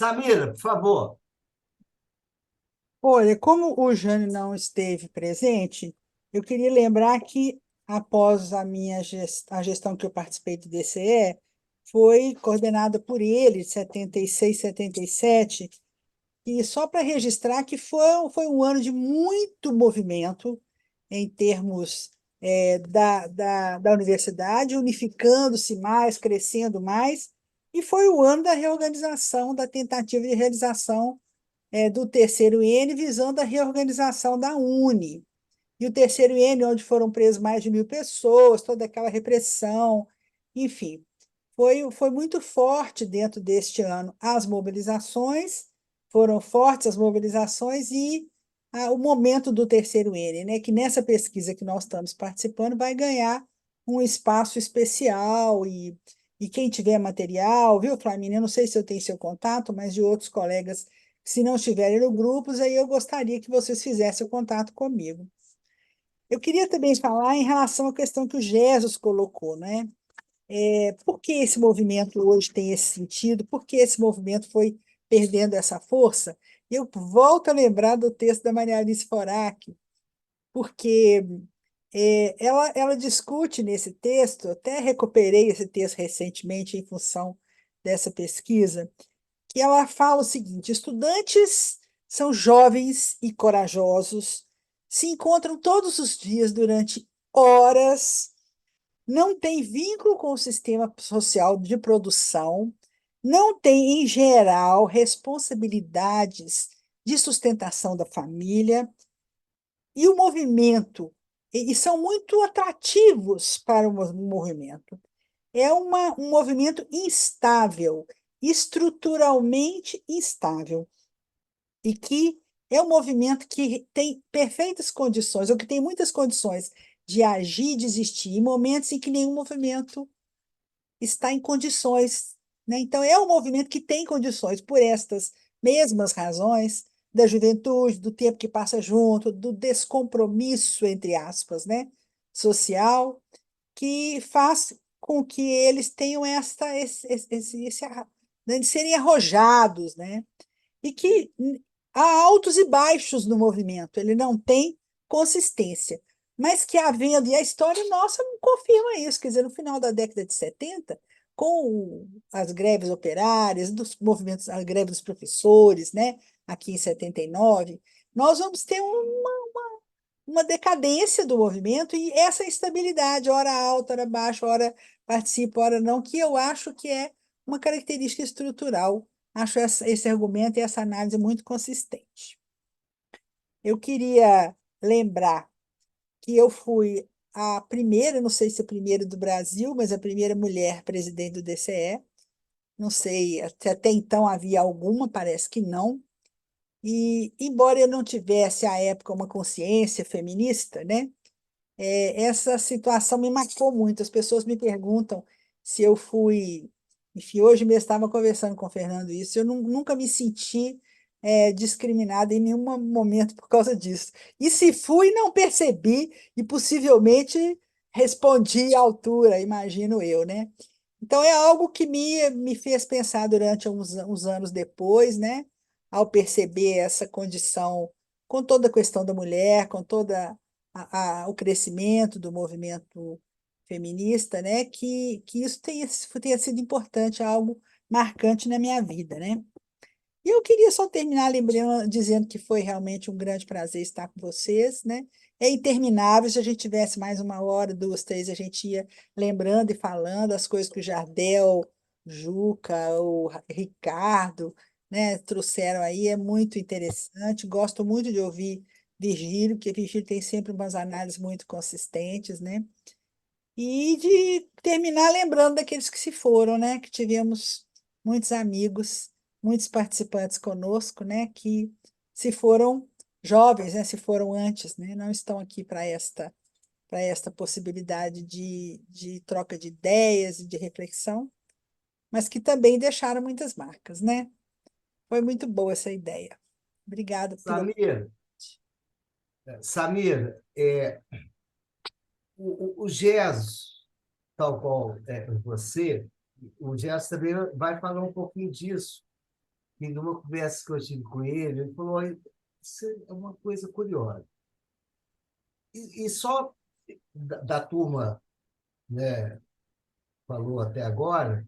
Samira, por favor. Olha, como o Jânio não esteve presente, eu queria lembrar que, após a gestão que eu participei do DCE, foi coordenada por ele, de 76, 77, e só para registrar que foi um ano de muito movimento em termos da universidade, unificando-se mais, crescendo mais, e foi o ano da reorganização, da tentativa de realização do terceiro N, visando a reorganização da Uni. E o terceiro N, onde foram presas mais de 1.000 pessoas, toda aquela repressão, enfim. Foi muito forte dentro deste ano as mobilizações, foram fortes as mobilizações e o momento do terceiro N, né, que nessa pesquisa que nós estamos participando vai ganhar um espaço especial e quem tiver material, viu, Flamínio? Eu não sei se eu tenho seu contato, mas de outros colegas, se não estiverem no grupos, aí eu gostaria que vocês fizessem o contato comigo. Eu queria também falar em relação à questão que o Jesus colocou, né? Por que esse movimento hoje tem esse sentido? Por que esse movimento foi perdendo essa força? Eu volto a lembrar do texto da Maria Alice Forac, porque ela discute nesse texto, até recuperei esse texto recentemente em função dessa pesquisa, que ela fala o seguinte: estudantes são jovens e corajosos, se encontram todos os dias durante horas, não têm vínculo com o sistema social de produção, não têm, em geral, responsabilidades de sustentação da família, e o movimento, e são muito atrativos para o movimento. É um movimento instável, estruturalmente instável, e que é um movimento que tem perfeitas condições, ou que tem muitas condições de agir e desistir, em momentos em que nenhum movimento está em condições, né? Então, é um movimento que tem condições, por estas mesmas razões, da juventude, do tempo que passa junto, do descompromisso, entre aspas, né, social, que faz com que eles tenham né, de serem arrojados, né? E que há altos e baixos no movimento, ele não tem consistência. Mas que havendo, e a história nossa não confirma isso, quer dizer, no final da década de 70, com as greves operárias, dos movimentos, a greve dos professores, né, aqui em 79, nós vamos ter uma decadência do movimento e essa instabilidade, hora alta, hora baixa, hora participa, hora não, que eu acho que é uma característica estrutural. Acho esse argumento e essa análise muito consistente. Eu queria lembrar que eu fui a primeira, não sei se a primeira do Brasil, mas a primeira mulher presidente do DCE. Não sei, até então havia alguma, parece que não. E, embora eu não tivesse, à época, uma consciência feminista, né? Essa situação me marcou muito. As pessoas me perguntam se eu fui. Enfim, hoje mesmo estava conversando com o Fernando isso. Eu nunca me senti discriminada em nenhum momento por causa disso. E se fui, não percebi e possivelmente respondi à altura, imagino eu, né? Então é algo que me fez pensar durante uns anos depois, né? Ao perceber essa condição, com toda a questão da mulher, com toda o crescimento do movimento feminista, né? Que isso tenha sido importante, algo marcante na minha vida, né? E eu queria só terminar lembrando, dizendo que foi realmente um grande prazer estar com vocês, né? É interminável, se a gente tivesse mais uma hora, duas, três, a gente ia lembrando e falando as coisas que o Jardel, Juca, o Ricardo, né, trouxeram aí, é muito interessante. Gosto muito de ouvir Virgílio, porque Virgílio tem sempre umas análises muito consistentes, né? E de terminar lembrando daqueles que se foram, né? Que tivemos muitos amigos, muitos participantes conosco, né? Que se foram jovens, né? Se foram antes, né? Não estão aqui para esta possibilidade de troca de ideias e de reflexão, mas que também deixaram muitas marcas, né? Foi muito boa essa ideia. Obrigada pela. Samir, Samir, o GES, tal qual você, o GES também vai falar um pouquinho disso. que numa conversa que eu tive com ele falou: "Olha, isso é uma coisa curiosa. E só da turma, né, falou até agora,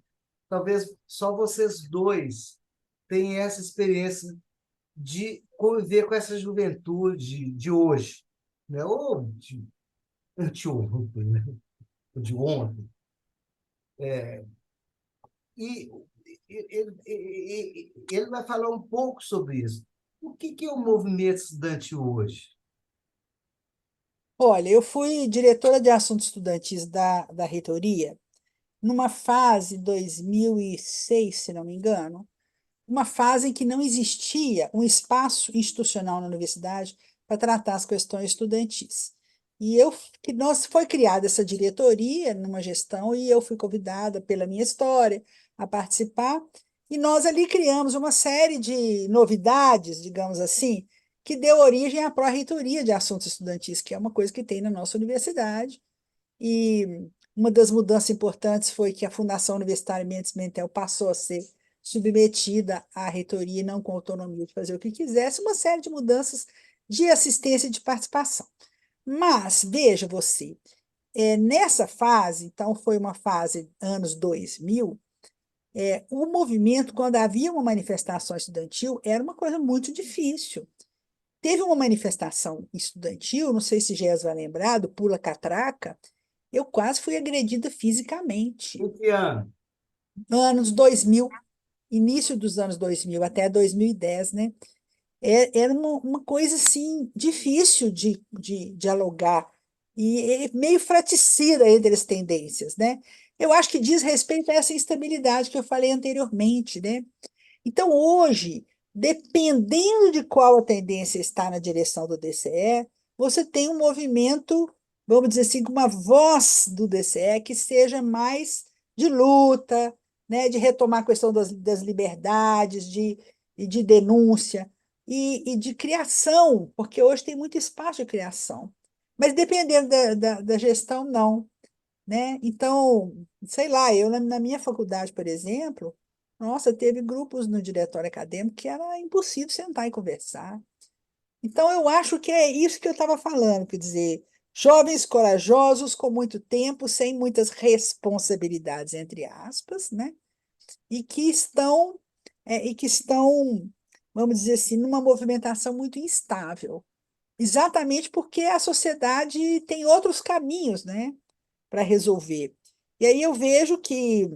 talvez só vocês dois têm essa experiência de conviver com essa juventude de hoje, né? Ou de anteontem, né? Ou de ontem. E ele vai falar um pouco sobre isso. O que é o movimento estudante hoje? Olha, eu fui diretora de assuntos estudantis da reitoria numa fase 2006, se não me engano, uma fase em que não existia um espaço institucional na universidade para tratar as questões estudantis. Que nós foi criada essa diretoria numa gestão e eu fui convidada pela minha história a participar, e nós ali criamos uma série de novidades, digamos assim, que deu origem à Pró-Reitoria de Assuntos Estudantis, que é uma coisa que tem na nossa universidade. E uma das mudanças importantes foi que a Fundação Universitária Mendes Mentel passou a ser submetida à reitoria, e não com autonomia de fazer o que quisesse, uma série de mudanças de assistência e de participação. Mas, veja você, nessa fase, então foi uma fase anos 2000, o movimento, quando havia uma manifestação estudantil, era uma coisa muito difícil. Teve uma manifestação estudantil, não sei se Gés vai lembrar, do Pula Catraca, eu quase fui agredida fisicamente. Em que ano? Anos 2000, início dos anos 2000 até 2010, né? Era uma coisa, assim, difícil de dialogar e meio fraticida entre as tendências, né? Eu acho que diz respeito a essa instabilidade que eu falei anteriormente, né? Então, hoje, dependendo de qual a tendência está na direção do DCE, você tem um movimento, vamos dizer assim, com uma voz do DCE que seja mais de luta, né, de retomar a questão das liberdades, de denúncia e de criação, porque hoje tem muito espaço de criação. Mas dependendo da gestão, não, né? Então, sei lá, eu na minha faculdade, por exemplo, nossa, teve grupos no diretório acadêmico que era impossível sentar e conversar. Então, eu acho que é isso que eu estava falando, quer dizer, jovens corajosos com muito tempo, sem muitas responsabilidades, entre aspas, né? E que estão, vamos dizer assim, numa movimentação muito instável. Exatamente porque a sociedade tem outros caminhos, né, para resolver. E aí eu vejo que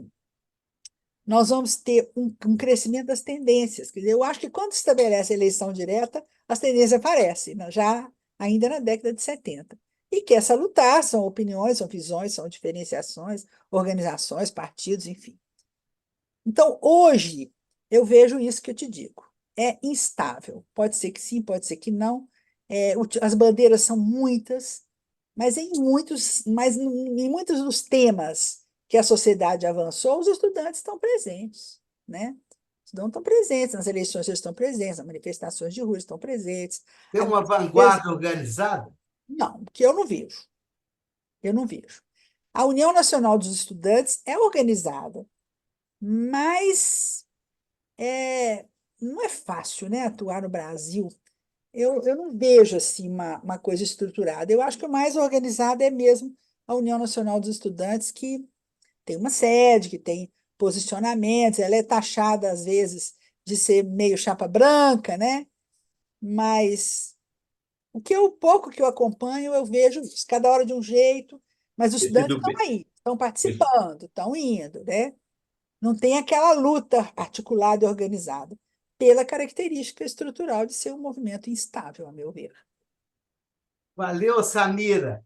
nós vamos ter um crescimento das tendências. Quer dizer, eu acho que quando se estabelece a eleição direta, as tendências aparecem, né, já ainda na década de 70. E que é salutar, são opiniões, são visões, são diferenciações, organizações, partidos, enfim. Então, hoje, eu vejo isso que eu te digo. É instável. Pode ser que sim, pode ser que não. As bandeiras são muitas, mas em muitos dos temas que a sociedade avançou, os estudantes estão presentes, né? Os estudantes estão presentes, nas eleições eles estão presentes, nas manifestações de rua estão presentes. Tem uma Mesmo- vanguarda organizada? Não, que eu não vejo. Eu não vejo. A União Nacional dos Estudantes é organizada, mas não é fácil, né, atuar no Brasil. Eu não vejo assim uma coisa estruturada. Eu acho que o mais organizado é mesmo a União Nacional dos Estudantes, que tem uma sede, que tem posicionamentos, ela é taxada, às vezes, de ser meio chapa branca, né? Mas o pouco que eu acompanho, eu vejo isso, cada hora de um jeito, mas os estudantes Percebido estão bem. aí, estão participando, estão indo, né? Não tem aquela luta articulada e organizada, pela característica estrutural de ser um movimento instável, a meu ver. Valeu, Samira.